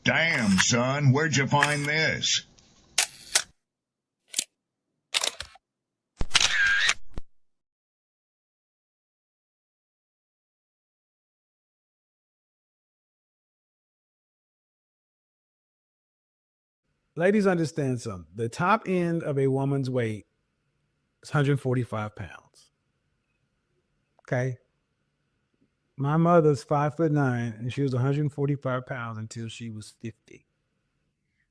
Damn, son, where'd you find this? Ladies, understand something. The top end of a woman's weight is 145 pounds. Okay. My mother's 5'9", and she was 145 pounds until she was 50.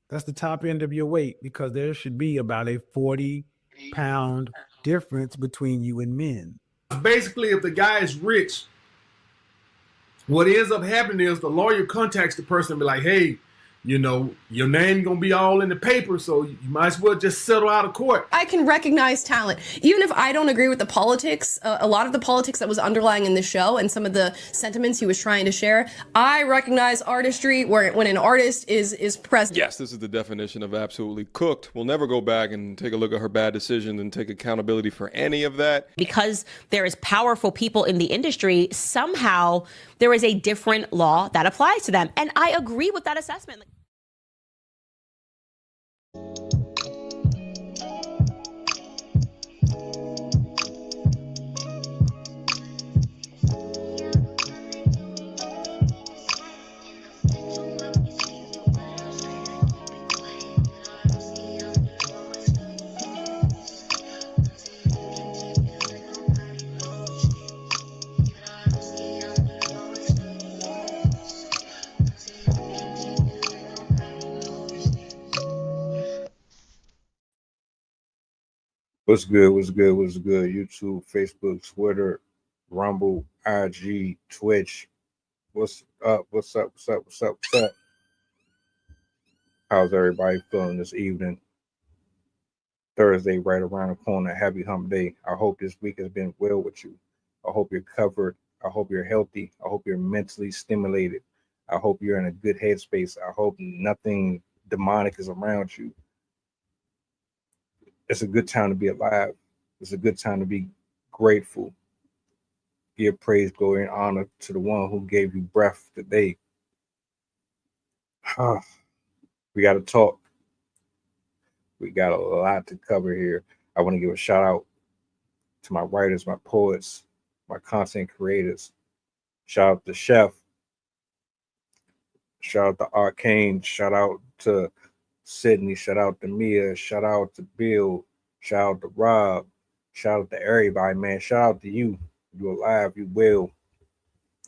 That's the top end of your weight, because there should be about a 40-pound difference between you and men. Basically, if the guy is rich, what ends up happening is the lawyer contacts the person and be like, hey, you know, your name gonna be all in the paper, so you might as well just settle out of court. I can recognize talent. Even if I don't agree with the politics, a lot of the politics that was underlying in the show and some of the sentiments he was trying to share, I recognize artistry when an artist is present. Yes, this is the definition of absolutely cooked. We'll never go back and take a look at her bad decisions and take accountability for any of that. Because there is powerful people in the industry, somehow there is a different law that applies to them. And I agree with that assessment. What's good? What's good? What's good? YouTube, Facebook, Twitter, Rumble, IG, Twitch. What's up? What's up? What's up? What's up? What's up? How's everybody feeling this evening? Thursday, right around the corner. Happy hump day. I hope this week has been well with you. I hope you're covered. I hope you're healthy. I hope you're mentally stimulated. I hope you're in a good headspace. I hope nothing demonic is around you. It's a good time to be alive. It's a good time to be grateful. Give praise, glory, and honor to the one who gave you breath today. We got to talk. We got a lot to cover here. I want to give a shout out to my writers, my poets, my content creators. Shout out to Chef. Shout out to Arcane. Shout out to Sydney, shout out to Mia, shout out to Bill, shout out to Rob, shout out to everybody, man. Shout out to you. You alive, you well.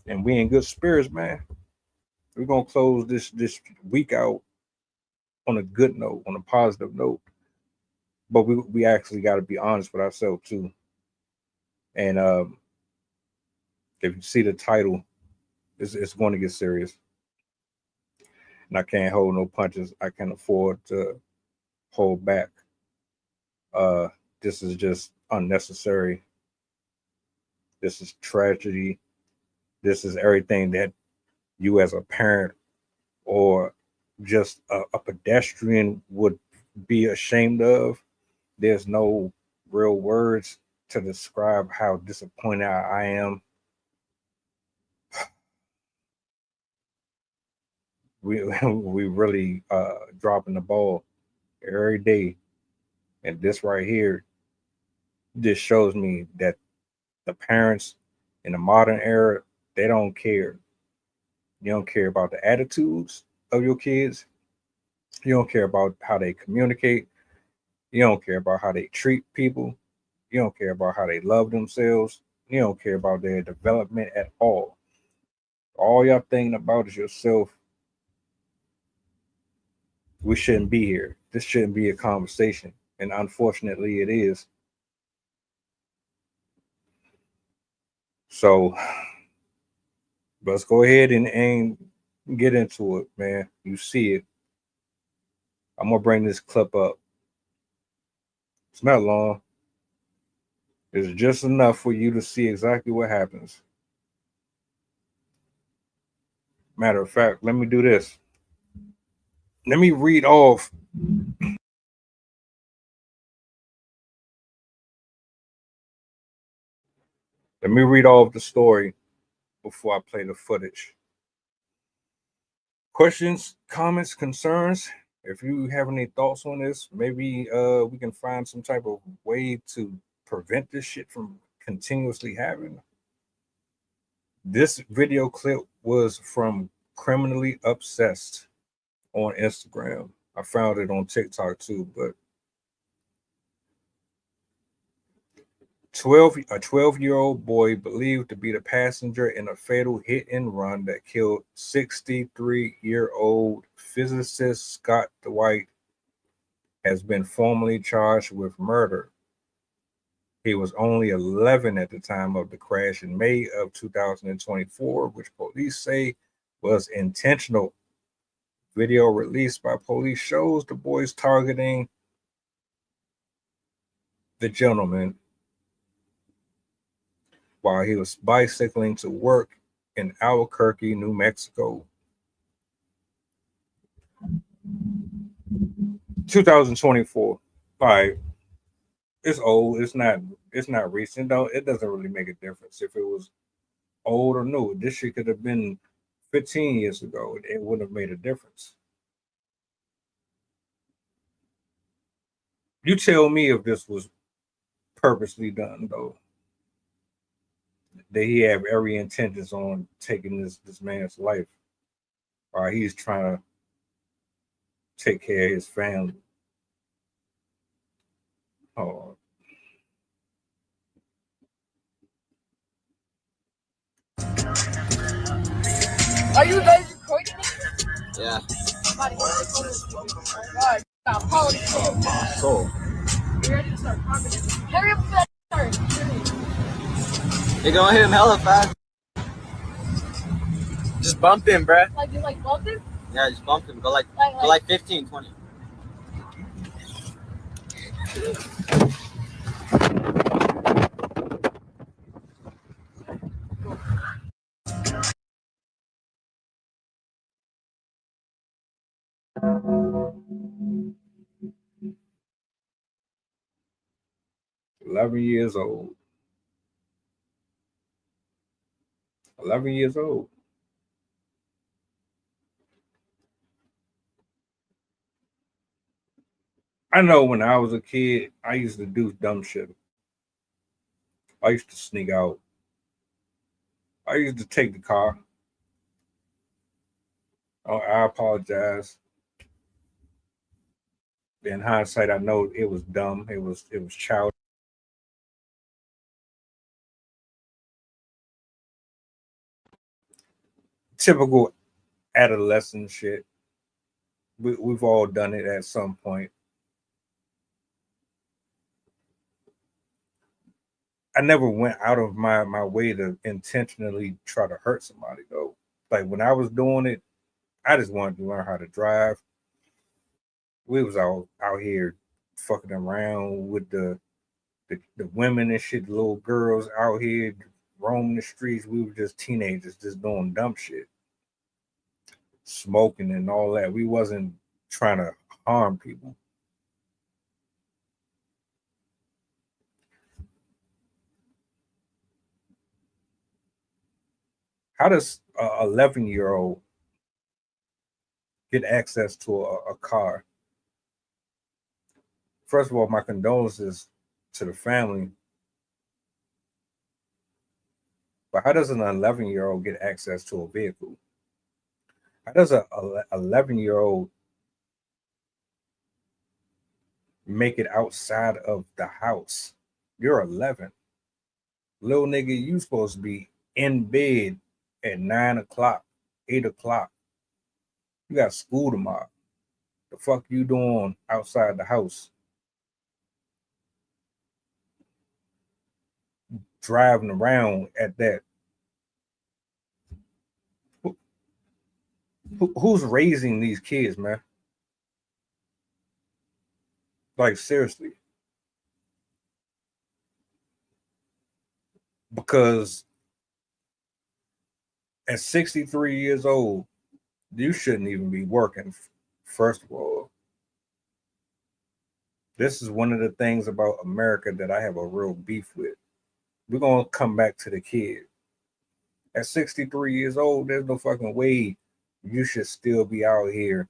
And we in good spirits, man. We're gonna close this week out on a good note, on a positive note. But we actually gotta be honest with ourselves too. And if you see the title, it's going to get serious. And I can't hold no punches. I can't afford to hold back. This is just unnecessary. This is tragedy. This is everything that you as a parent or just a pedestrian would be ashamed of. There's no real words to describe how disappointed I am. We really dropping the ball every day. And this right here just shows me that the parents in the modern era, they don't care. You don't care about the attitudes of your kids. You don't care about how they communicate. You don't care about how they treat people. You don't care about how they love themselves. You don't care about their development at all. All y'all thinking about is yourself. We shouldn't be here. This shouldn't be a conversation. And unfortunately, it is. So let's go ahead and get into it, man. You see it. I'm going to bring this clip up. It's not long. It's just enough for you to see exactly what happens. Matter of fact, let me do this. Let me read off. Let me read off the story before I play the footage. Questions, comments, concerns? If you have any thoughts on this, maybe we can find some type of way to prevent this shit from continuously happening. This video clip was from Criminally Obsessed on Instagram. I found it on TikTok too, but a 12-year-old boy believed to be the passenger in a fatal hit and run that killed 63-year-old physicist Scott Dwight has been formally charged with murder. He was only 11 at the time of the crash in May of 2024, which police say was intentional. Video released by police shows the boys targeting the gentleman while he was bicycling to work in Albuquerque, New Mexico. 2024. All right. It's old. It's not recent. Though it doesn't really make a difference if it was old or new. This shit could have been 15 years ago. It wouldn't have made a difference. You tell me if this was purposely done, though. That he have every intentions on taking this man's life, or he's trying to take care of his family. Oh. Are you guys recording it? Yeah. Oh God. Cool. You ready to start talking? Hurry up, start. You're gonna hit him hella fast. Just bump him, bruh. Like you like bump him? Yeah, just bump him. Go like 15, 20. Years old. 11 years old. I know when I was a kid, I used to do dumb shit. I used to sneak out. I used to take the car. Oh, I apologize. In hindsight, I know it was dumb. It was childish. Typical adolescent shit. We've all done it at some point. I never went out of my way to intentionally try to hurt somebody, though. Like when I was doing it, I just wanted to learn how to drive. We was all out here fucking around with the women and shit, the little girls out here roaming the streets. We were just teenagers, just doing dumb shit, smoking and all that. We wasn't trying to harm people. How does a 11-year-old get access to a car? First of all, my condolences to the family. But how does an 11-year-old get access to a vehicle? How does a 11-year-old make it outside of the house? You're 11. Little nigga, you supposed to be in bed at 9 o'clock, 8 o'clock. You got school tomorrow. The fuck you doing outside the house? Driving around at that. Who's raising these kids, man? Like, seriously. Because at 63 years old, you shouldn't even be working, first of all. This is one of the things about America that I have a real beef with. We're going to come back to the kid. At 63 years old, there's no fucking way you should still be out here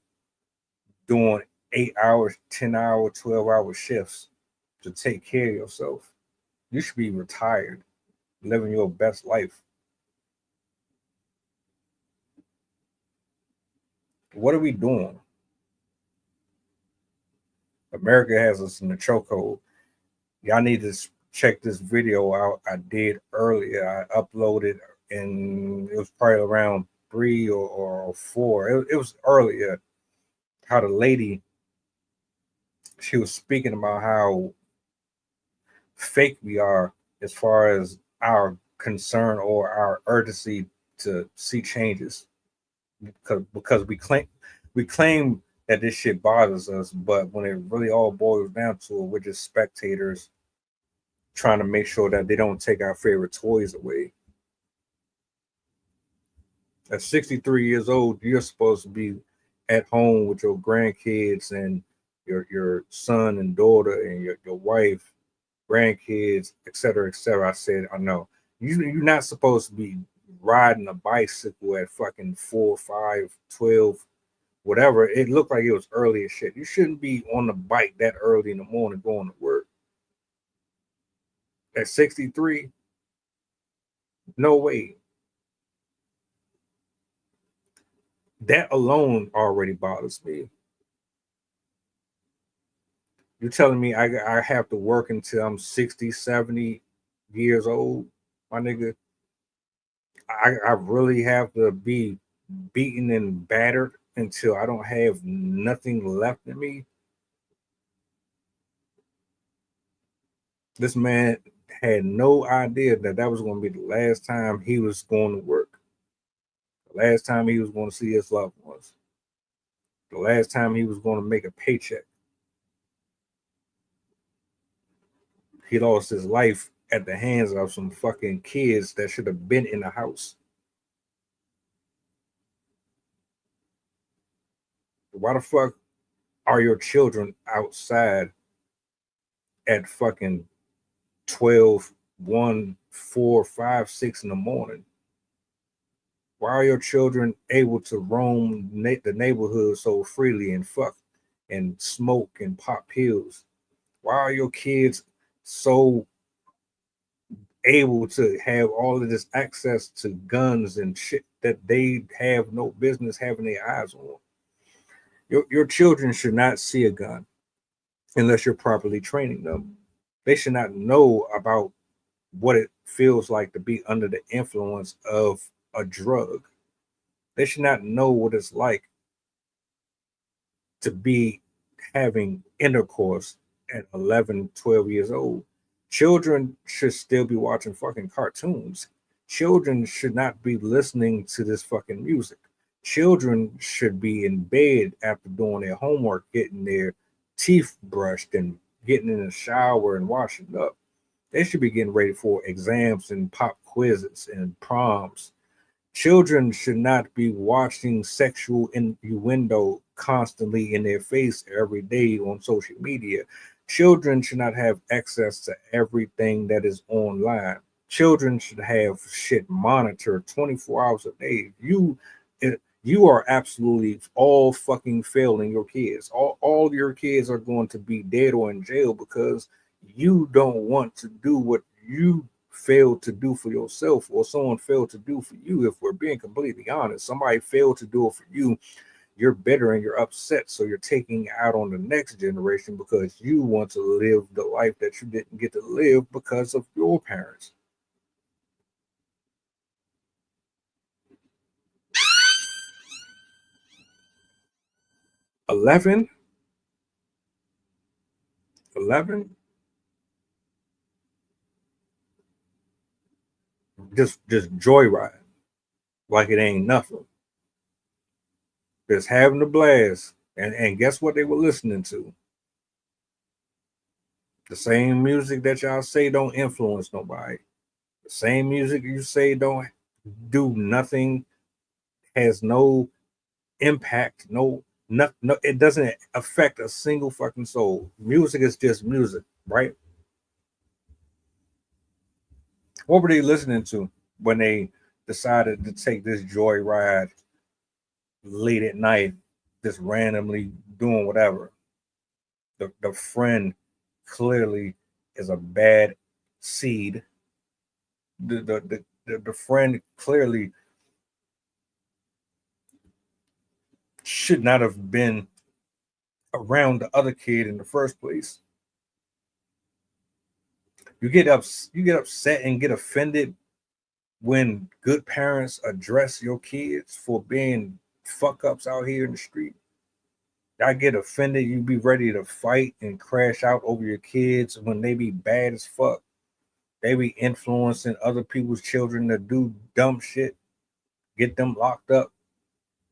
doing 8 hours, 10-hour, 12-hour shifts to take care of yourself. You should be retired, living your best life. What are we doing? America has us in the chokehold. Y'all need to check this video out I did earlier. I uploaded, and it was probably around 3 or 4. It was earlier. How the lady, she was speaking about how fake we are as far as our concern or our urgency to see changes, because we claim that this shit bothers us, but when it really all boils down to it, we're just spectators trying to make sure that they don't take our favorite toys away. At 63 years old, you're supposed to be at home with your grandkids and your son and daughter and your wife, grandkids, etc., etc. I said, I know. You're not supposed to be riding a bicycle at fucking 4, 5, 12, whatever. It looked like it was early as shit. You shouldn't be on the bike that early in the morning going to work. At 63, no way. That alone already bothers me. You're telling me I have to work until I'm 60, 70 years old, my nigga? I really have to be beaten and battered until I don't have nothing left in me? This man had no idea that that was going to be the last time he was going to work. The last time he was going to see his loved ones. The last time he was going to make a paycheck. He lost his life at the hands of some fucking kids that should have been in the house. Why the fuck are your children outside at fucking 12, 1, 4, 5, 6 in the morning? Why are your children able to roam the neighborhood so freely and fuck and smoke and pop pills? Why are your kids so able to have all of this access to guns and shit that they have no business having their eyes on? Your children should not see a gun unless you're properly training them. They should not know about what it feels like to be under the influence of a drug. They should not know what it's like to be having intercourse at 11, 12 years old. Children should still be watching fucking cartoons. Children should not be listening to this fucking music. Children should be in bed after doing their homework, getting their teeth brushed and getting in the shower and washing up. They should be getting ready for exams and pop quizzes and proms. Children should not be watching sexual innuendo constantly in their face every day on social media. Children should not have access to everything that is online. Children should have shit monitored 24 hours a day. You are absolutely all fucking failing your kids. All your kids are going to be dead or in jail because you don't want to do what you failed to do for yourself, or someone failed to do for you. If we're being completely honest, somebody failed to do it for you. You're bitter and you're upset, so you're taking out on the next generation because you want to live the life that you didn't get to live because of your parents. Eleven, just joyride like it ain't nothing. Just having a blast. And guess what they were listening to? The same music that y'all say don't influence nobody. The same music you say don't do nothing, has no impact, no, it doesn't affect a single fucking soul. Music is just music, right? What were they listening to when they decided to take this joyride late at night, just randomly doing whatever. The friend clearly is a bad seed. The friend clearly should not have been around the other kid in the first place. You get upset and get offended when good parents address your kids for being fuck ups out here in the street. I get offended. You be ready to fight and crash out over your kids when they be bad as fuck. They be influencing other people's children to do dumb shit, get them locked up,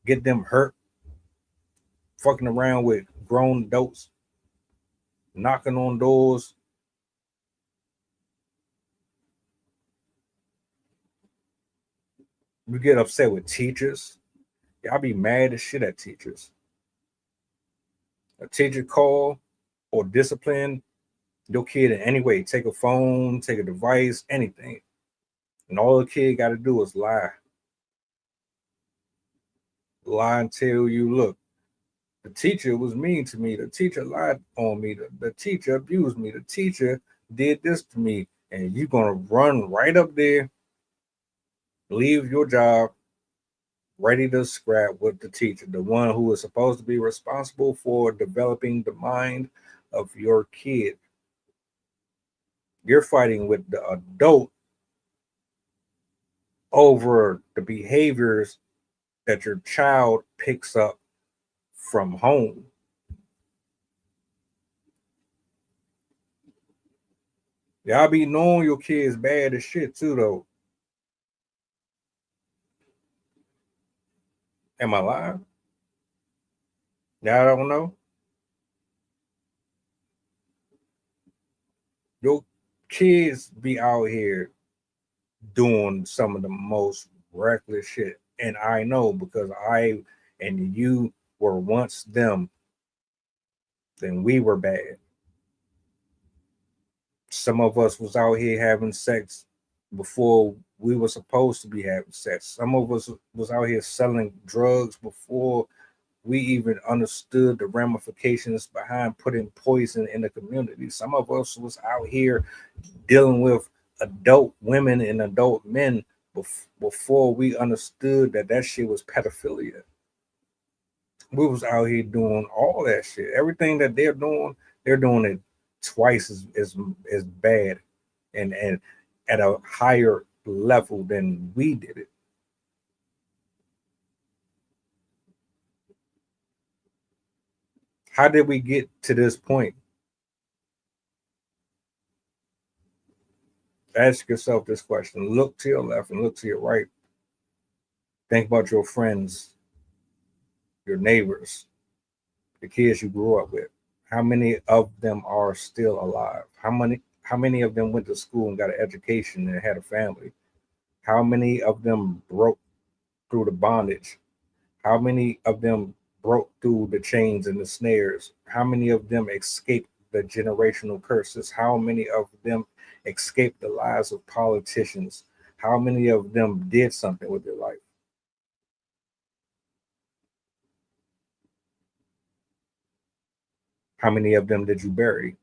get them hurt, fucking around with grown adults, knocking on doors. You get upset with teachers. Y'all be mad as shit at teachers. A teacher call or discipline your kid in any way. Take a phone, take a device, anything. And all the kid got to do is lie. Lie and tell you, look, the teacher was mean to me. The teacher lied on me. The teacher abused me. The teacher did this to me. And you're going to run right up there, leave your job, ready to scrap with the teacher, the one who is supposed to be responsible for developing the mind of your kid. You're fighting with the adult over the behaviors that your child picks up from home. Y'all be knowing your kids bad as shit too, though. Am I lying? Y'all don't know? Your kids be out here doing some of the most reckless shit. And I know because I and you were once them, then we were bad. Some of us was out here having sex before we were supposed to be having sex. Some of us was out here selling drugs before we even understood the ramifications behind putting poison in the community. Some of us was out here dealing with adult women and adult men before we understood that shit was pedophilia. We was out here doing all that shit. Everything that they're doing it twice as bad and at a higher level than we did it. How did we get to this point? Ask yourself this question. Look to your left and look to your right. Think about your friends, your neighbors, the kids you grew up with. How many of them are still alive? How many of them went to school and got an education and had a family? How many of them broke through the bondage? How many of them broke through the chains and the snares? How many of them escaped the generational curses? How many of them escaped the lies of politicians? How many of them did something with their life? How many of them did you bury?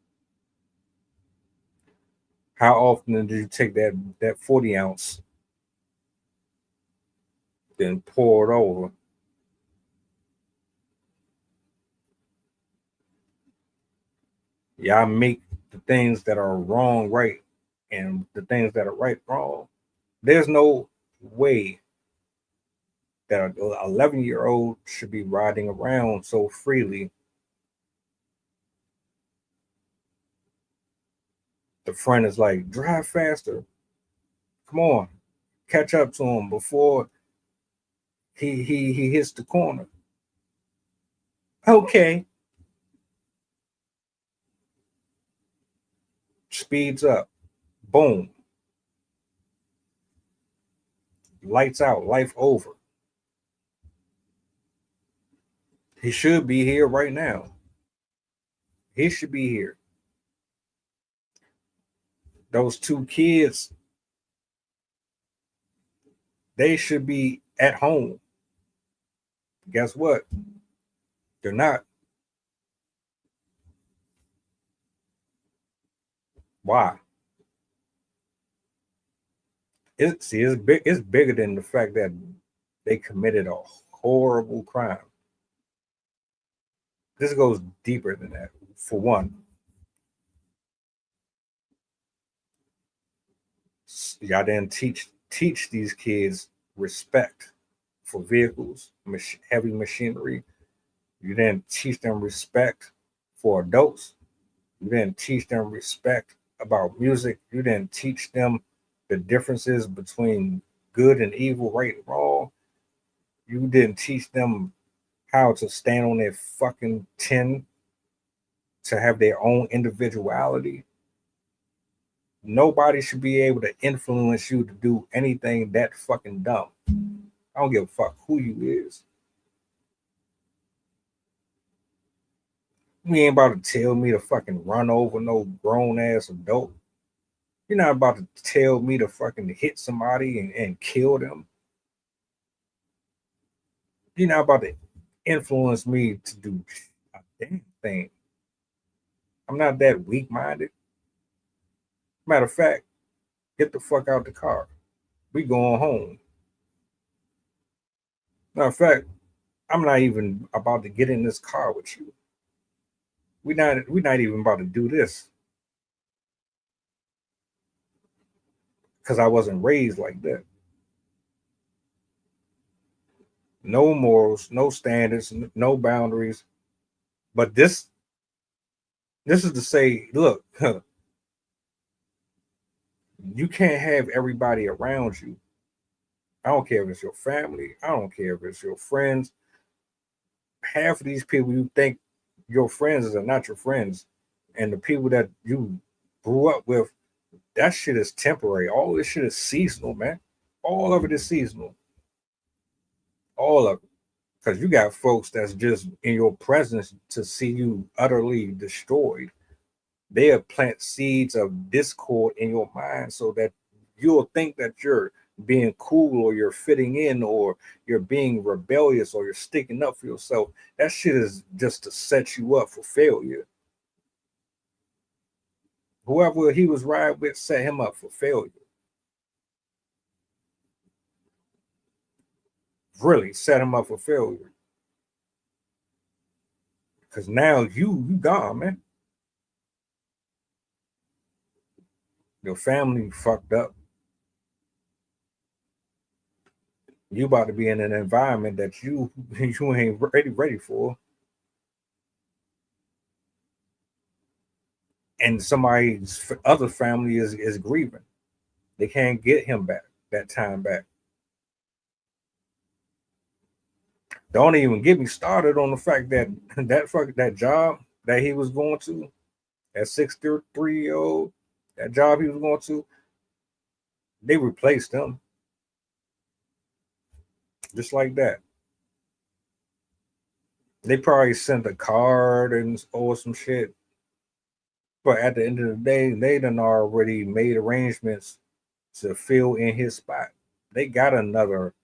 How often did you take that 40 ounce, then pour it over? Y'all make the things that are wrong right and the things that are right wrong. There's no way that an 11-year-old should be riding around so freely. The friend is like, drive faster. Come on, catch up to him before he hits the corner. Okay. Speeds up. Boom. Lights out. Life over. He should be here right now. He should be here. Those two kids, they should be at home. Guess what? They're not. Why? It's big. It's bigger than the fact that they committed a horrible crime. This goes deeper than that. For one, y'all didn't teach these kids respect for vehicles, heavy machinery. You didn't teach them respect for adults. You didn't teach them respect about music. You didn't teach them the differences between good and evil, right and wrong. You didn't teach them how to stand on their fucking 10, to have their own individuality. Nobody should be able to influence you to do anything that fucking dumb. I don't give a fuck who you is. You ain't about to tell me to fucking run over no grown ass adult. You're not about to tell me to fucking hit somebody and kill them. You're not about to influence me to do a damn thing. I'm not that weak-minded. Matter of fact, get the fuck out the car. We going home. Matter of fact, I'm not even about to get in this car with you. We're not even about to do this. Because I wasn't raised like that. No morals, no standards, no boundaries. But this is to say, look, you can't have everybody around you. I don't care if it's your family. I don't care if it's your friends. Half of these people you think your friends are not your friends. And the people that you grew up with, that shit is temporary. All this shit is seasonal, man. All of it is seasonal. All of it. Because you got folks that's just in your presence to see you utterly destroyed. They'll plant seeds of discord in your mind so that you'll think that you're being cool or you're fitting in or you're being rebellious or you're sticking up for yourself. That shit is just to set you up for failure. Whoever he was riding with set him up for failure. Really set him up for failure. Because now you gone, man. Your family fucked up. You about to be in an environment that you ain't ready for. And somebody's other family is grieving. They can't get him back, that time back. Don't even get me started on the fact that that job that he was going to, that 63-year-old, that job he was going to, they replaced him. Just like that. They probably sent a card or some shit. But at the end of the day, they done already made arrangements to fill in his spot. They got another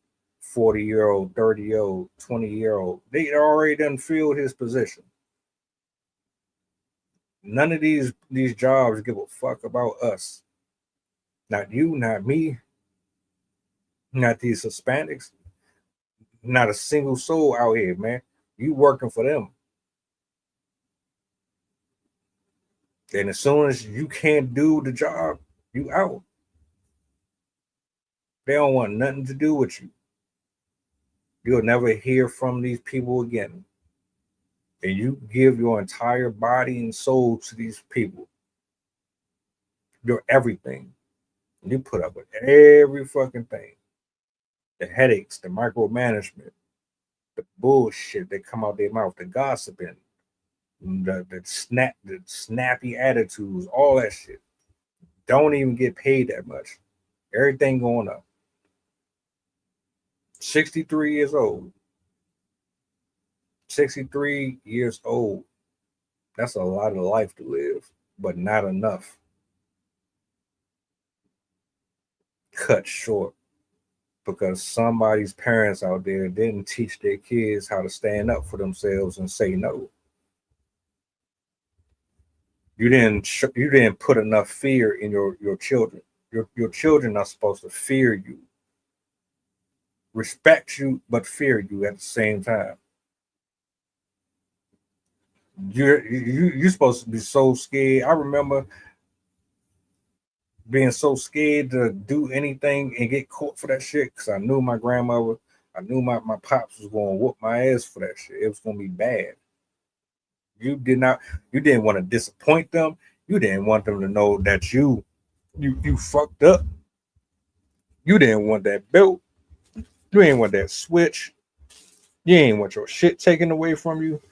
40-year-old, 30-year-old, 20-year-old. They already done filled his position. None of these jobs give a fuck about us. Not you, not me, not these Hispanics. Not a single soul out here, man. You working for them. And as soon as you can't do the job, you out. They don't want nothing to do with you. You'll never hear from these people again. And you give your entire body and soul to these people. You're everything. You put up with every fucking thing. The headaches, the micromanagement, the bullshit that come out their mouth, the gossiping, the snappy attitudes, all that shit. Don't even get paid that much. Everything going up. 63 years old. 63 years old. That's a lot of life to live, but not enough. Cut short. because somebody's parents out there didn't teach their kids how to stand up for themselves and say no. You didn't put enough fear in your children. Your children are supposed to fear you, respect you, but fear you at the same time. You're supposed to be so scared. I remember being so scared to do anything and get caught for that shit because I knew my grandmother, I knew my pops was going to whoop my ass for that shit. It was going to be bad. You didn't want to disappoint them. You didn't want them to know that you fucked up. You didn't want that belt. You ain't want that switch. You ain't want your shit taken away from you.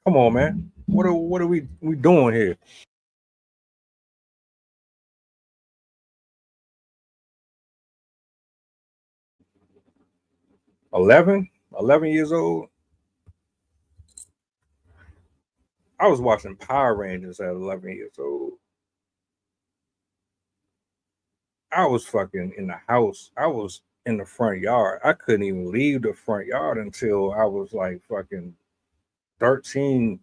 Come on, man. What are we doing here? Eleven years old. I was watching Power Rangers at 11 years old. I was fucking in the house. I was in the front yard. I couldn't even leave the front yard until I was like fucking 13,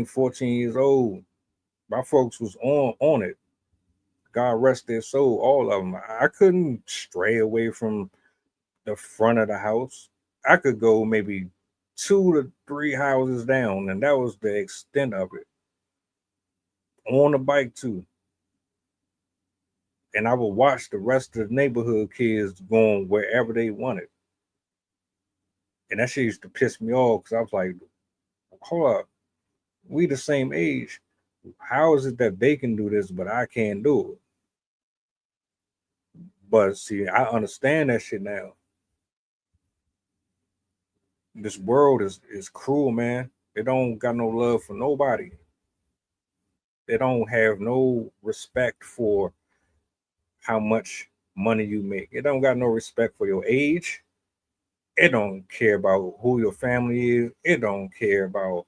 14 years old. My folks was on it. God rest their soul, all of them. I couldn't stray away from the front of the house. I could go maybe 2 to 3 houses down, and that was the extent of it. On a bike too. And I would watch the rest of the neighborhood kids going wherever they wanted. And that shit used to piss me off because I was like, hold up, we the same age. How is it that they can do this, but I can't do it? But see, I understand that shit now. This world is cruel, man. They don't got no love for nobody. They don't have no respect for how much money you make. It don't got no respect for your age. It don't care about who your family is. It don't care about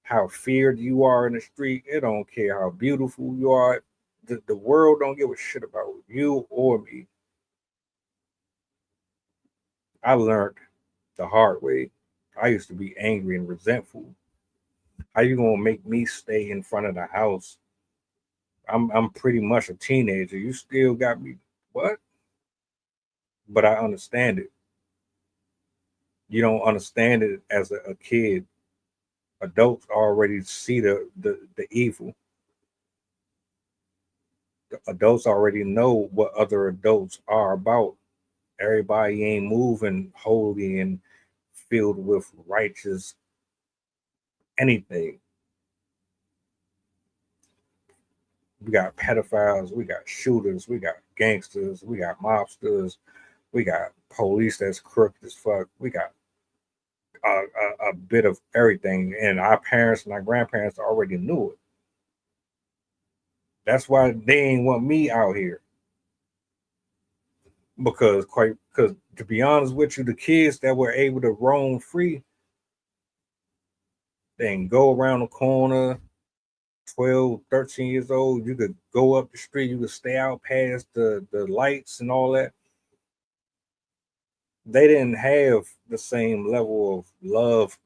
how feared you are in the street. It don't care how beautiful you are. The world don't give a shit about you or me. I learned the hard way. I used to be angry and resentful. How you gonna make me stay in front of the house? I'm pretty much a teenager. You still got me what? But I understand it. You don't understand it as a kid. Adults already see the evil. The adults already know what other adults are about. Everybody ain't moving holy and filled with righteous anything. We got pedophiles, we got shooters, we got gangsters, we got mobsters, we got police that's crooked as fuck. We got a bit of everything, and our parents and our grandparents already knew it. That's why they ain't want me out here. Because to be honest with you, the kids that were able to roam free, they can go around the corner, 12, 13 years old, you could go up the street, you could stay out past the lights and all that. They didn't have the same level of love.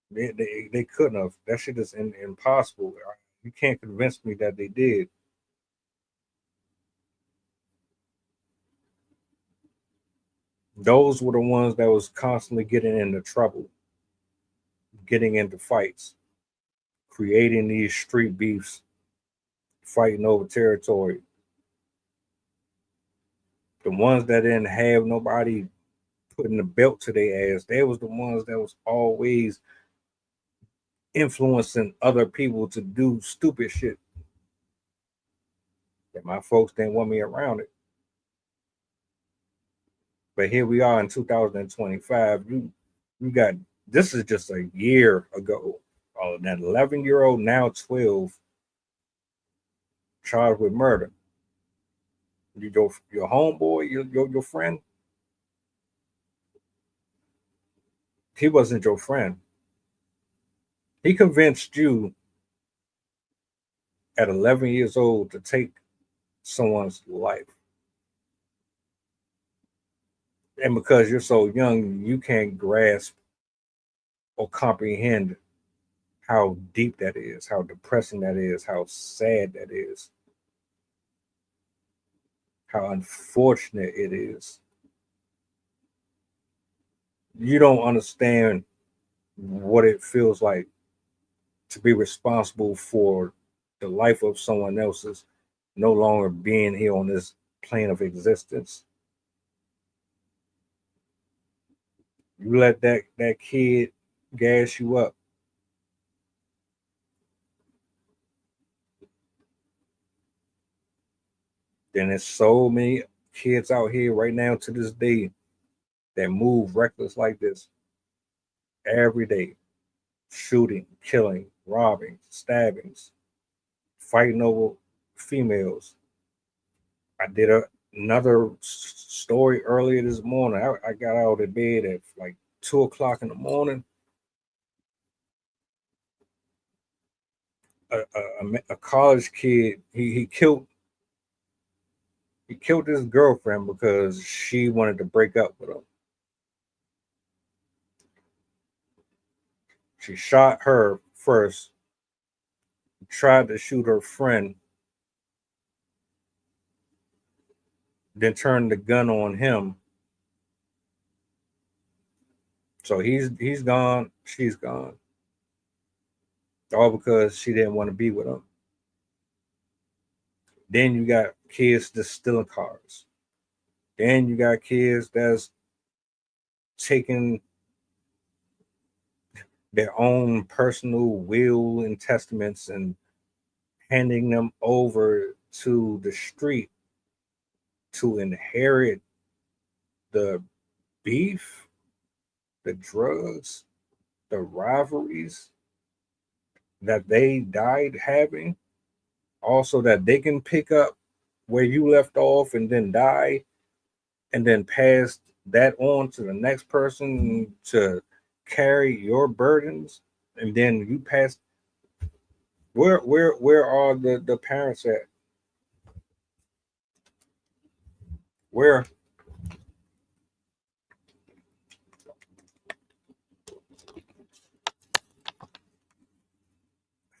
They couldn't have. That shit is impossible. You can't convince me that they did. Those were the ones that was constantly getting into trouble, getting into fights, creating these street beefs, fighting over territory. The ones that didn't have nobody putting the belt to their ass, they was the ones that was always influencing other people to do stupid shit. And my folks didn't want me around it. But here we are in 2025. You got, this is just a year ago. Oh, that 11-year-old, now 12, charged with murder. Your homeboy, your friend, he wasn't your friend. He convinced you at 11 years old to take someone's life. And because you're so young, you can't grasp or comprehend how deep that is, how depressing that is, how sad that is, how unfortunate it is. You don't understand what it feels like to be responsible for the life of someone else's no longer being here on this plane of existence. You let that kid gas you up. Then there's so many kids out here right now to this day that move reckless like this every day, shooting, killing, robbing, stabbings, fighting over females. I did another story earlier this morning. I got out of bed at like 2 o'clock in the morning. A college kid, he killed his girlfriend because she wanted to break up with him. She shot her first, tried to shoot her friend, then turned the gun on him. So he's gone, she's gone. All because she didn't want to be with him. Then you got kids just stealing cars. Then you got kids that's taking their own personal will and testaments and handing them over to the street to inherit the beef, the drugs, the rivalries that they died having, also that they can pick up where you left off and then die and then pass that on to the next person to carry your burdens, and then you pass. Where are the parents at? Where?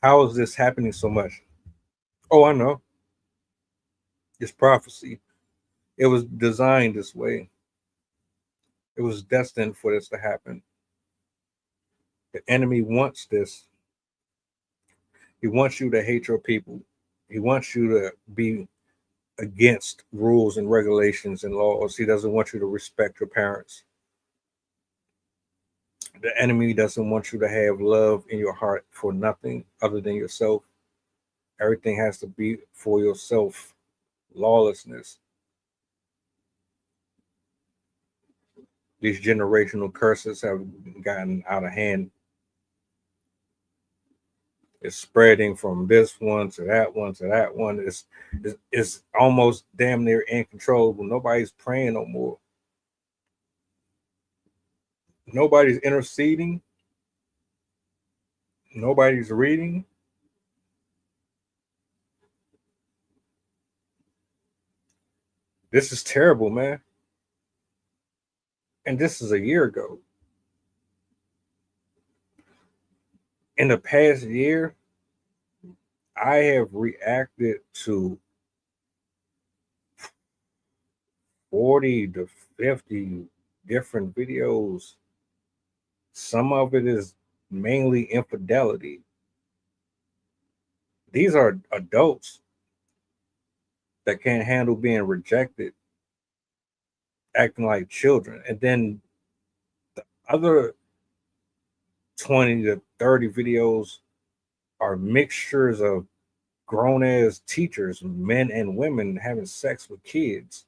How is this happening so much? Oh, I know. It's prophecy. It was designed this way. It was destined for this to happen. The enemy wants this. He wants you to hate your people. He wants you to be against rules and regulations and laws. He doesn't want you to respect your parents. The enemy doesn't want you to have love in your heart for nothing other than yourself. Everything has to be for yourself. Lawlessness. These generational curses have gotten out of hand. It's spreading from this one to that one to that one. It's almost damn near incontrollable. Nobody's praying no more. Nobody's interceding. Nobody's reading. This is terrible, man. And this is a year ago. In the past year, I have reacted to 40 to 50 different videos. Some of it is mainly infidelity. These are adults that can't handle being rejected, acting like children. And then the other 20 to 30 videos are mixtures of grown ass teachers, men and women, having sex with kids.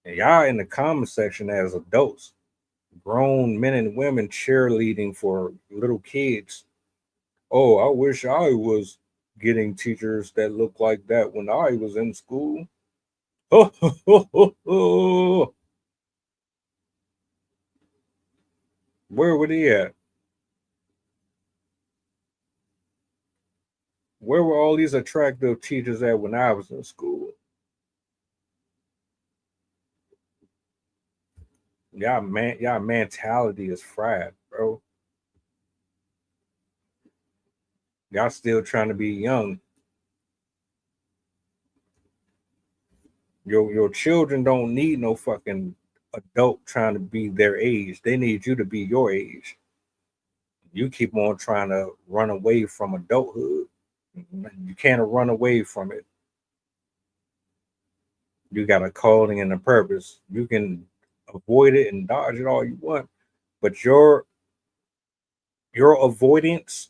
And y'all in the comment section as adults, grown men and women cheerleading for little kids. Oh, I wish I was getting teachers that look like that when I was in school. Oh, where were they at? Where were all these attractive teachers at when I was in school? Y'all mentality is fried, bro. Y'all still trying to be young. Your children don't need no fucking adult trying to be their age. They need you to be your age. You keep on trying to run away from adulthood. You can't run away from it. You got a calling and a purpose. You can avoid it and dodge it all you want, but your avoidance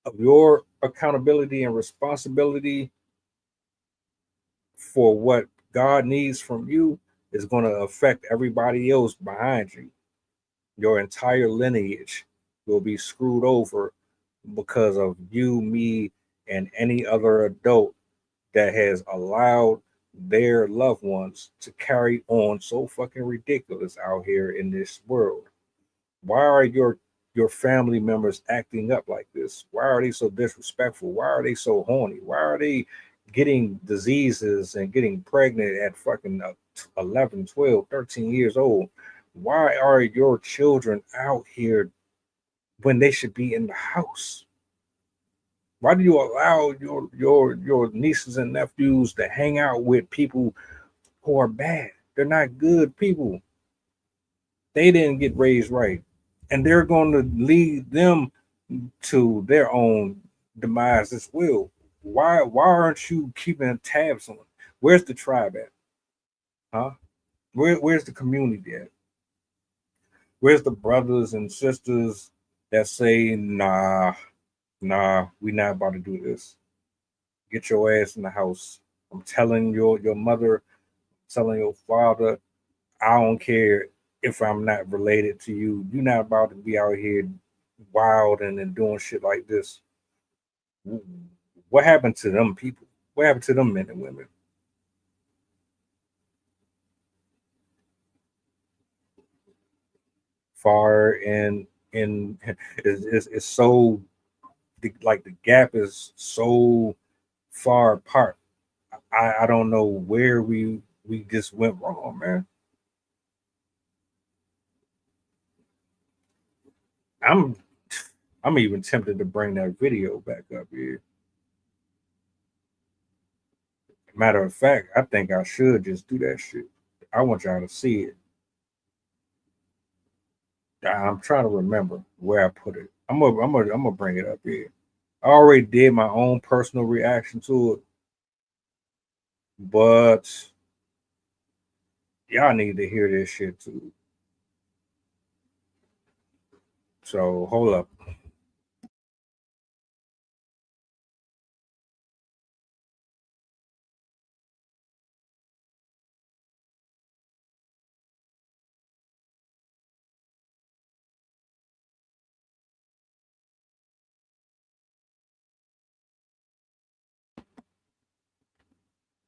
of your accountability and responsibility for what God needs from you is going to affect everybody else behind you. Your entire lineage will be screwed over because of you, me, and any other adult that has allowed their loved ones to carry on so fucking ridiculous out here in this world. Why are your family members acting up like this? Why are they so disrespectful? Why are they so horny? Why are they getting diseases and getting pregnant at fucking 11, 12, 13 years old? Why are your children out here when they should be in the house? Why do you allow your nieces and nephews to hang out with people who are bad? They're not good people. They didn't get raised right. And they're going to lead them to their own demise as well. Why aren't you keeping tabs on it? Where's the tribe at? Huh? Where's the community at? Where's the brothers and sisters that say, nah, we not about to do this. Get your ass in the house. I'm telling your mother, telling your father, I don't care if I'm not related to you. You're not about to be out here wild and doing shit like this. What happened to them people? What happened to them men and women? Far and it's so like the gap is so far apart. I don't know where we just went wrong, man. I'm even tempted to bring that video back up here. Matter of fact, I think I should just do that shit. I want y'all to see it. I'm trying to remember where I put it. I'm gonna bring it up here. I already did my own personal reaction to it, but y'all need to hear this shit too. So hold up.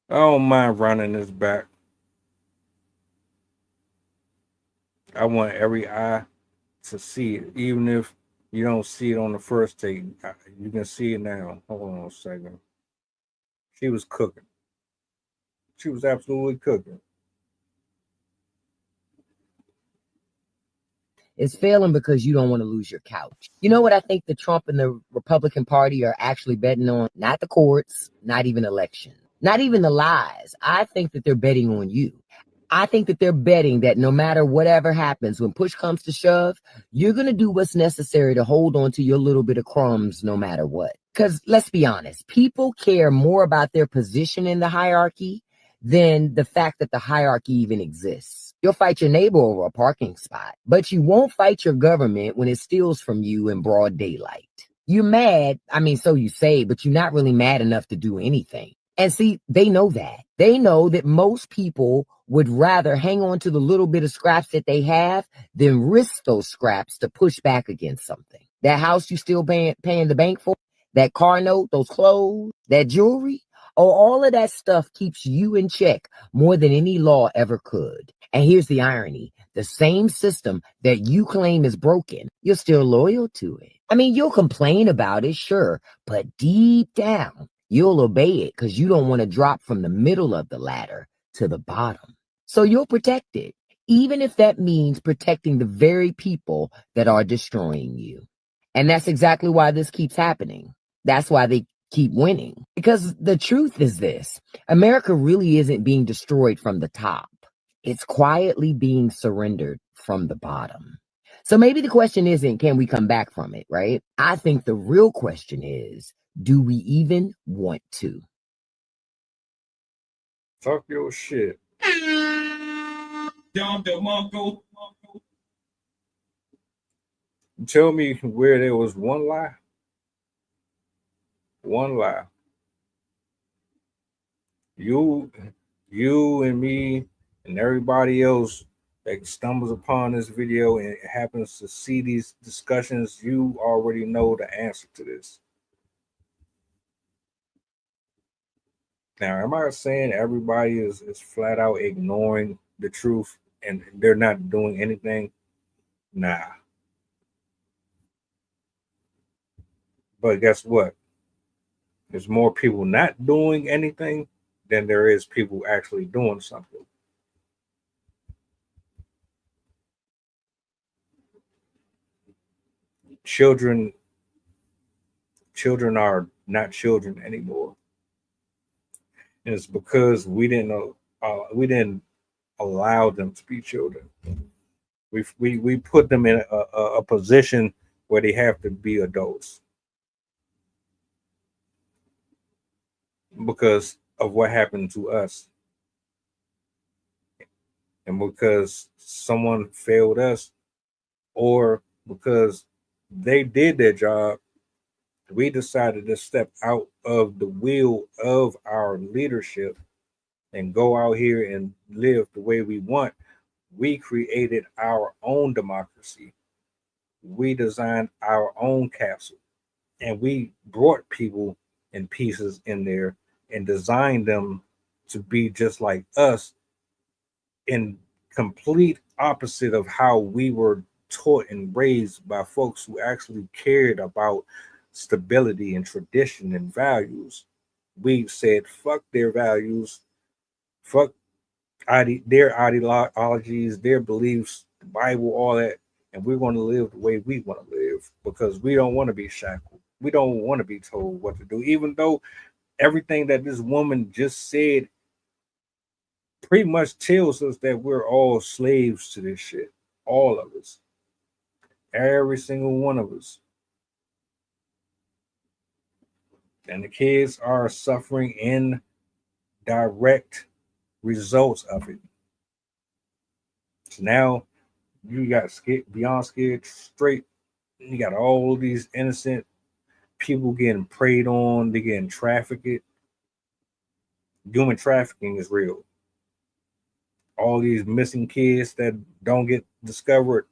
I don't mind running this back. I want every eye to see it, even if you don't see it on the first take. You can see it now. Hold on a second. She was cooking. She was absolutely cooking. It's failing because you don't want to lose your couch. You know what I think the Trump and the Republican Party are actually betting on? Not the courts, not even elections, not even the lies. I think that they're betting on you. I think that they're betting that no matter whatever happens, when push comes to shove, you're going to do what's necessary to hold on to your little bit of crumbs no matter what. Because let's be honest, people care more about their position in the hierarchy than the fact that the hierarchy even exists. You'll fight your neighbor over a parking spot, but you won't fight your government when it steals from you in broad daylight. You're mad, I mean, so you say, but you're not really mad enough to do anything. And see, they know that. They know that most people would rather hang on to the little bit of scraps that they have than risk those scraps to push back against something. That house you still paying the bank for, that car note, those clothes, that jewelry, all of that stuff keeps you in check more than any law ever could. And here's the irony. The same system that you claim is broken, you're still loyal to it. I mean, you'll complain about it, sure, but deep down, you'll obey it because you don't want to drop from the middle of the ladder to the bottom. So you'll protect it, even if that means protecting the very people that are destroying you. And that's exactly why this keeps happening. That's why they keep winning. Because the truth is this: America really isn't being destroyed from the top. It's quietly being surrendered from the bottom. So maybe the question isn't, can we come back from it, right? I think the real question is, do we even want to? Talk your shit. Tell me where there was one lie. One lie. You and me and everybody else that stumbles upon this video and happens to see these discussions, you already know the answer to this. Now, am I saying everybody is flat out ignoring the truth and they're not doing anything? Nah. But guess what? There's more people not doing anything than there is people actually doing something. Children are not children anymore. And it's because we didn't allow them to be children. We put them in a position where they have to be adults because of what happened to us, and because someone failed us, or because they did their job. We decided to step out of the wheel of our leadership and go out here and live the way we want. We created our own democracy. We designed our own castle, and we brought people and pieces in there and designed them to be just like us, in complete opposite of how we were taught and raised by folks who actually cared about stability and tradition and values. We said, fuck their values, fuck their ideologies, their beliefs, the Bible, all that, and we're going to live the way we want to live because we don't want to be shackled. We don't want to be told what to do, even though everything that this woman just said pretty much tells us that we're all slaves to this shit. All of us. Every single one of us. And the kids are suffering in direct results of it. So now you got scared, beyond scared straight. You got all these innocent people getting preyed on, they getting trafficked. Human trafficking is real. All these missing kids that don't get discovered,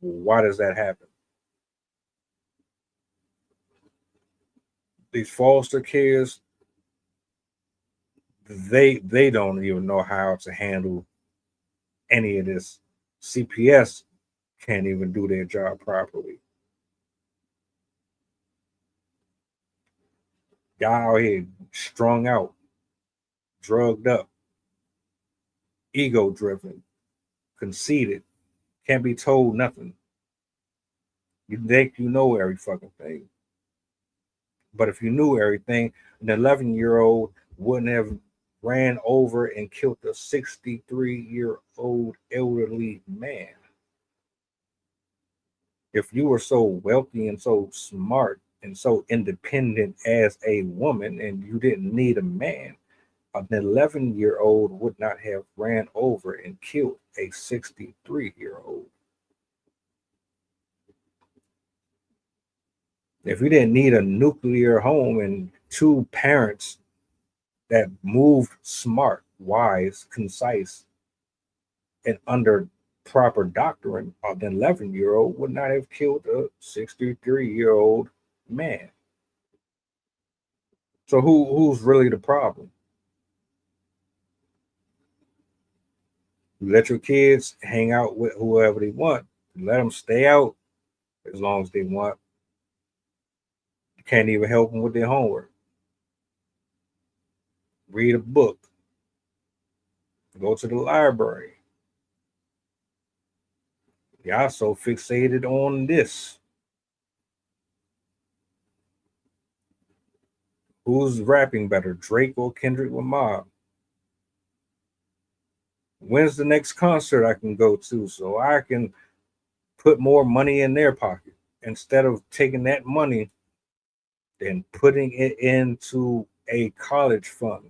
why does that happen? These foster kids, they don't even know how to handle any of this. CPS can't even do their job properly. Y'all out here strung out, drugged up, ego driven, conceited, can't be told nothing. You think you know every fucking thing. But if you knew everything, an 11-year-old wouldn't have ran over and killed a 63-year-old elderly man. If you were so wealthy and so smart and so independent as a woman and you didn't need a man, an 11-year-old would not have ran over and killed a 63-year-old. If you didn't need a nuclear home and two parents that moved smart, wise, concise, and under proper doctrine, an 11-year-old would not have killed a 63-year-old man. So who's really the problem? You let your kids hang out with whoever they want. You let them stay out as long as they want. You can't even help them with their homework. Read a book. Go to the library. Y'all so fixated on this. Who's rapping better, Drake or Kendrick Lamar? When's the next concert I can go to so I can put more money in their pocket instead of taking that money and putting it into a college fund?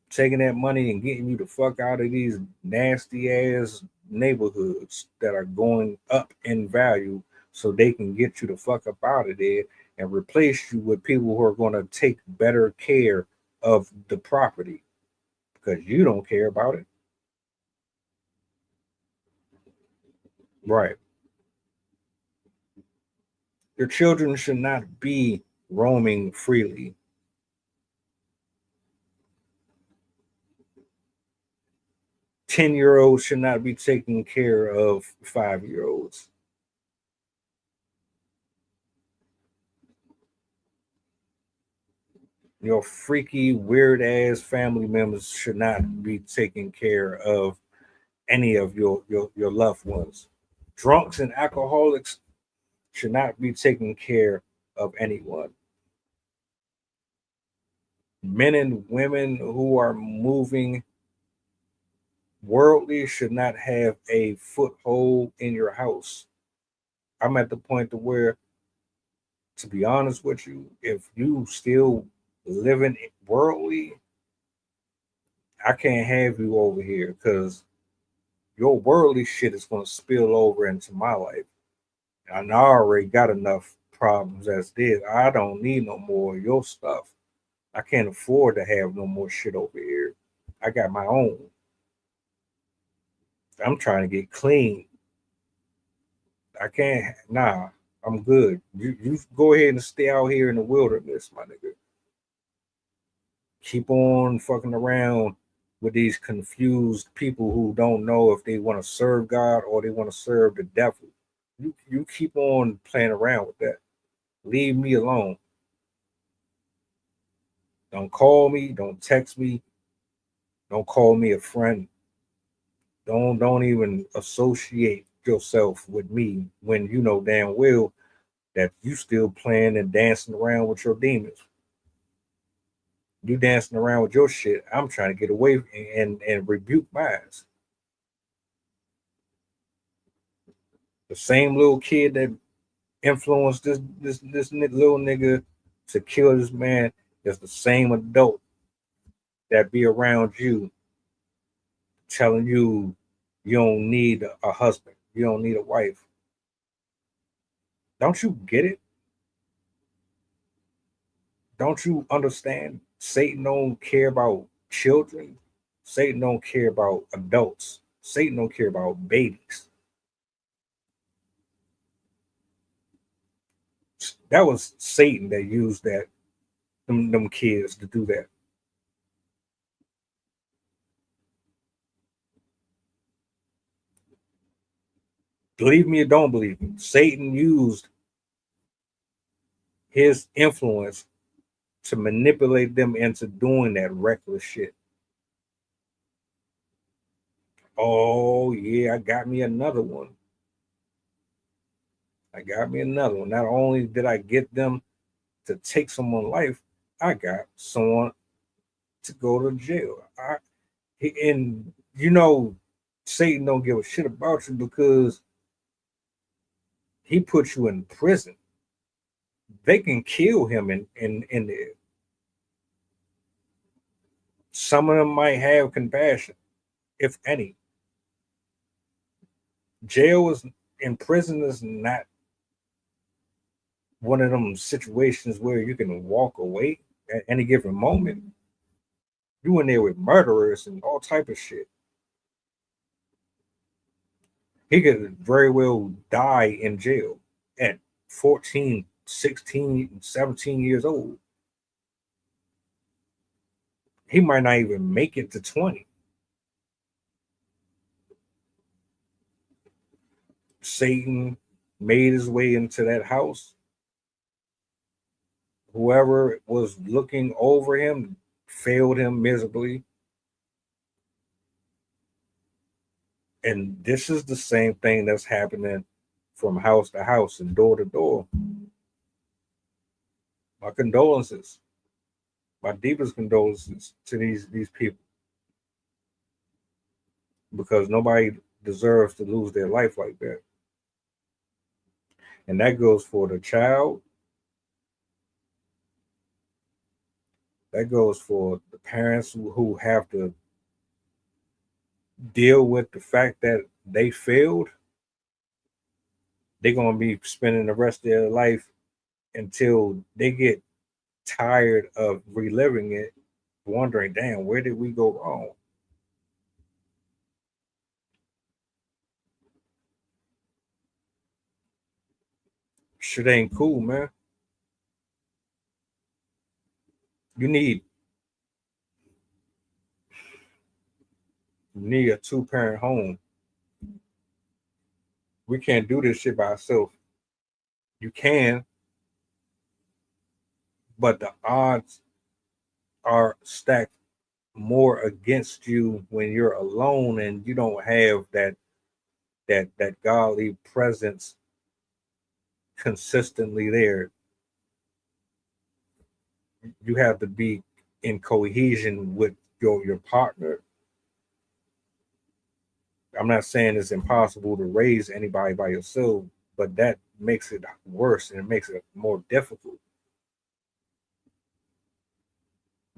Taking that money and getting you the fuck out of these nasty ass neighborhoods that are going up in value so they can get you the fuck up out of there and replace you with people who are going to take better care of the property because you don't care about it. Right. Your children should not be roaming freely. 10-year-olds should not be taking care of 5-year-olds. Your freaky, weird ass family members should not be taking care of any of your loved ones. Drunks and alcoholics should not be taking care of anyone. Men and women who are moving worldly should not have a foothold in your house. I'm at the point to where, to be honest with you, if you still living worldly, I can't have you over here because your worldly shit is going to spill over into my life. And I already got enough problems as is. I don't need no more of your stuff. I can't afford to have no more shit over here. I got my own. I'm trying to get clean. I can't. Nah, I'm good. You go ahead and stay out here in the wilderness, my nigga. Keep on fucking around with these confused people who don't know if they want to serve God or they want to serve the devil. You keep on playing around with that. Leave me alone. Don't call me. Don't text me. Don't call me a friend. Don't even associate yourself with me when you know damn well that you still playing and dancing around with your demons. You dancing around with your shit. I'm trying to get away and rebuke mine. The same little kid that influenced this little nigga to kill this man is the same adult that be around you telling you you don't need a husband, you don't need a wife. Don't you get it? Don't you understand? Satan don't care about children. Satan don't care about adults. Satan don't care about babies. That was Satan that used them kids to do that. Believe me or don't believe me, Satan used his influence to manipulate them into doing that reckless shit. Oh, yeah, I got me another one. Not only did I get them to take someone's life, I got someone to go to jail. And you know, Satan don't give a shit about you because he put you in prison. They can kill him in there. Some of them might have compassion, if any. Jail is in prison is not one of them situations where you can walk away at any given moment. You in there with murderers and all type of shit. He could very well die in jail at 14, 16, 17 years old. He might not even make it to 20. Satan made his way into that house. Whoever was looking over him failed him miserably. And this is the same thing that's happening from house to house and door to door. My condolences, my deepest condolences to these people, because nobody deserves to lose their life like that. And that goes for the child. That goes for the parents who have to deal with the fact that they failed. They're going to be spending the rest of their life until they get tired of reliving it, wondering, damn, where did we go wrong? Shit ain't cool, man. You need a 2-parent home. We can't do this shit by ourselves. You can, but the odds are stacked more against you when you're alone and you don't have that godly presence consistently there. You have to be in cohesion with your partner. I'm not saying it's impossible to raise anybody by yourself, but that makes it worse and it makes it more difficult.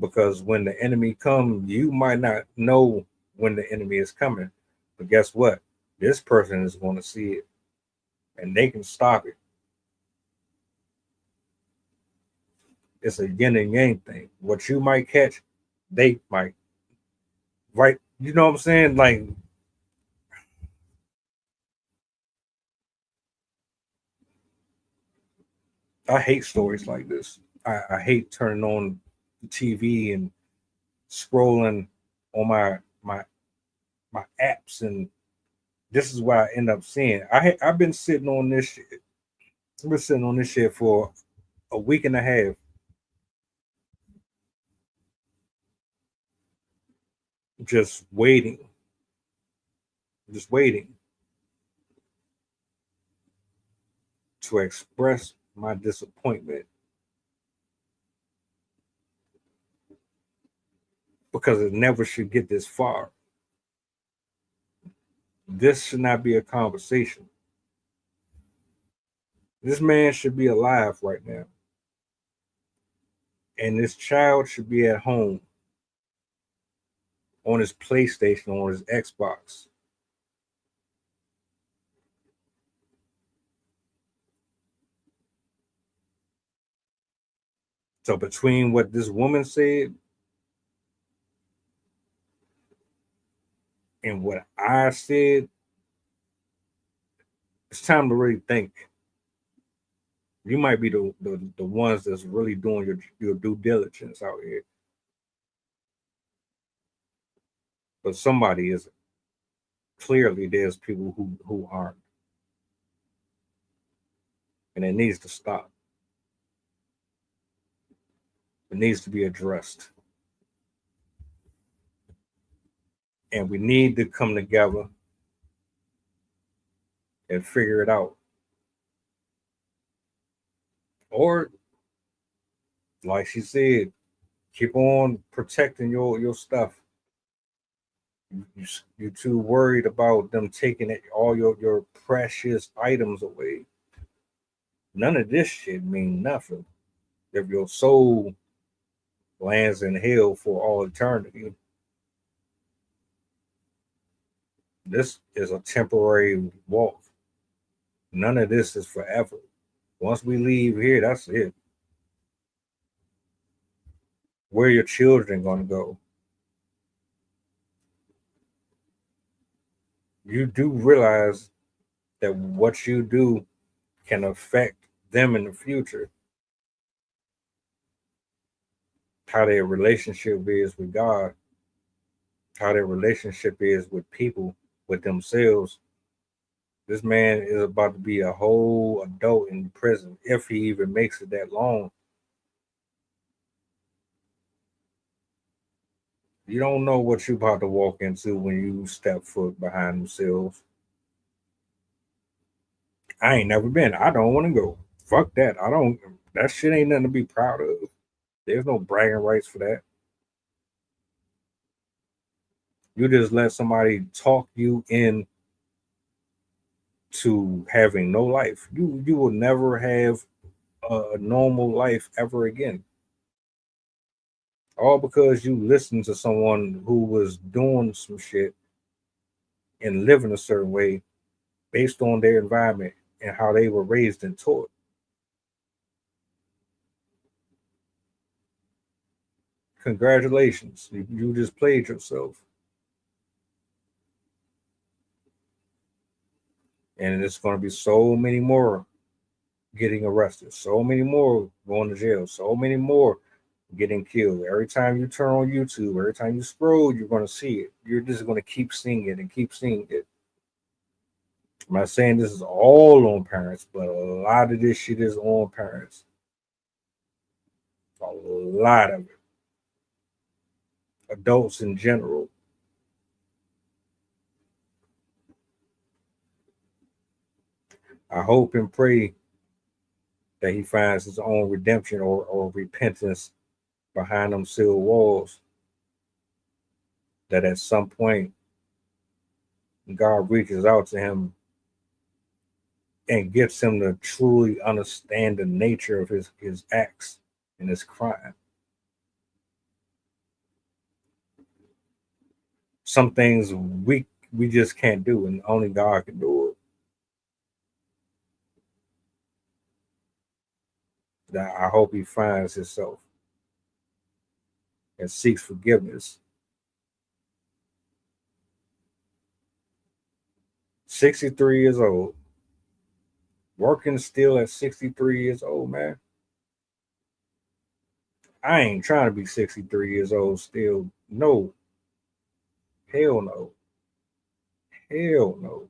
Because when the enemy comes, you might not know when the enemy is coming. But guess what? This person is going to see it and they can stop it. It's a yin and yang thing. What you might catch, they might. Right? You know what I'm saying? Like, I hate stories like this. I hate turning on the TV and scrolling on my apps, and this is what I end up seeing. I've been sitting on this shit. I've been sitting on this shit for a week and a half. Just waiting to express my disappointment, because it never should get this far. This should not be a conversation. This man should be alive right now, and this child should be at home on his PlayStation, on his Xbox. So between what this woman said and what I said, it's time to really think. You might be the ones that's really doing your due diligence out here. But somebody isn't. Clearly, there's people who aren't. And it needs to stop. It needs to be addressed. And we need to come together and figure it out. Or, like she said, keep on protecting your stuff. You're too worried about them taking all your precious items away. None of this shit mean nothing if your soul lands in hell for all eternity. This is a temporary walk. None of this is forever. Once we leave here, that's it. Where are your children going to go? You do realize that what you do can affect them in the future. How their relationship is with God, how their relationship is with people, with themselves. This man is about to be a whole adult in prison, if he even makes it that long. You don't know what you're about to walk into when you step foot behind them seals. I ain't never been. I don't want to go. Fuck that. I don't. That shit ain't nothing to be proud of. There's no bragging rights for that. You just let somebody talk you in to having no life. You will never have a normal life ever again. All because you listened to someone who was doing some shit and living a certain way based on their environment and how they were raised and taught. Congratulations. You just played yourself. And it's going to be so many more getting arrested, so many more going to jail, so many more getting killed. Every time you turn on YouTube, every time you scroll, you're going to see it. You're just going to keep seeing it and keep seeing it. I'm not saying this is all on parents, but a lot of this shit is on parents. A lot of it. Adults in general. I hope and pray that he finds his own redemption or repentance behind them sealed walls. That at some point, God reaches out to him and gets him to truly understand the nature of his acts and his crime. Some things we just can't do, and only God can do it. That I hope he finds himself and seeks forgiveness. 63 years old. Working still at 63 years old, man. I ain't trying to be 63 years old still. No. Hell no. Hell no.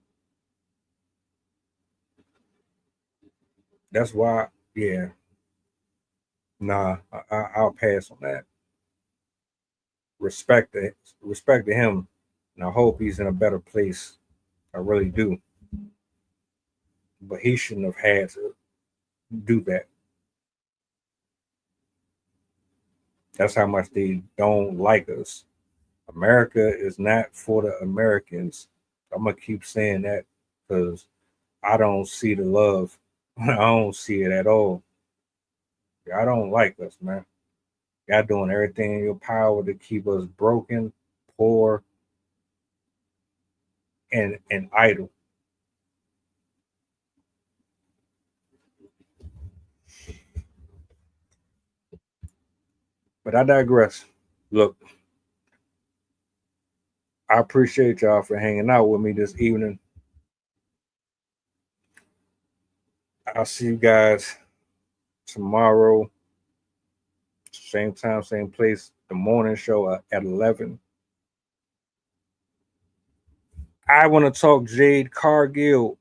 That's why, yeah. Nah, I'll pass on that. Respect to him, and I hope he's in a better place. I really do. But he shouldn't have had to do that. That's how much they don't like us. America is not for the Americans. I'm gonna keep saying that because I don't see the love. I don't see it at all. I don't like us, man. Y'all doing everything in your power to keep us broken, poor, and idle. But I digress. Look, I appreciate y'all for hanging out with me this evening. I'll see you guys tomorrow. Same time, same place. The morning show at 11. I want to talk Jade Cargill.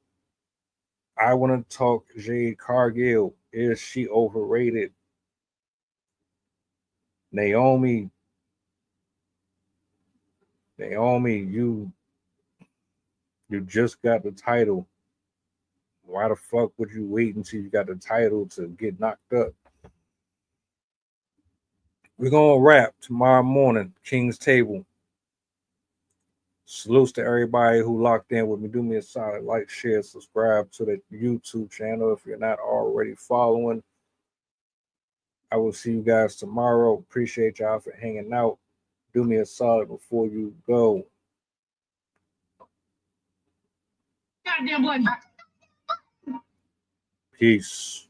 Is she overrated? Naomi, you just got the title. Why the fuck would you wait until you got the title to get knocked up? We're gonna wrap tomorrow morning, King's Table. Salutes to everybody who locked in with me. Do me a solid, like, share, subscribe to the YouTube channel if you're not already following. I will see you guys tomorrow. Appreciate y'all for hanging out. Do me a solid before you go. Goddamn blood. Peace.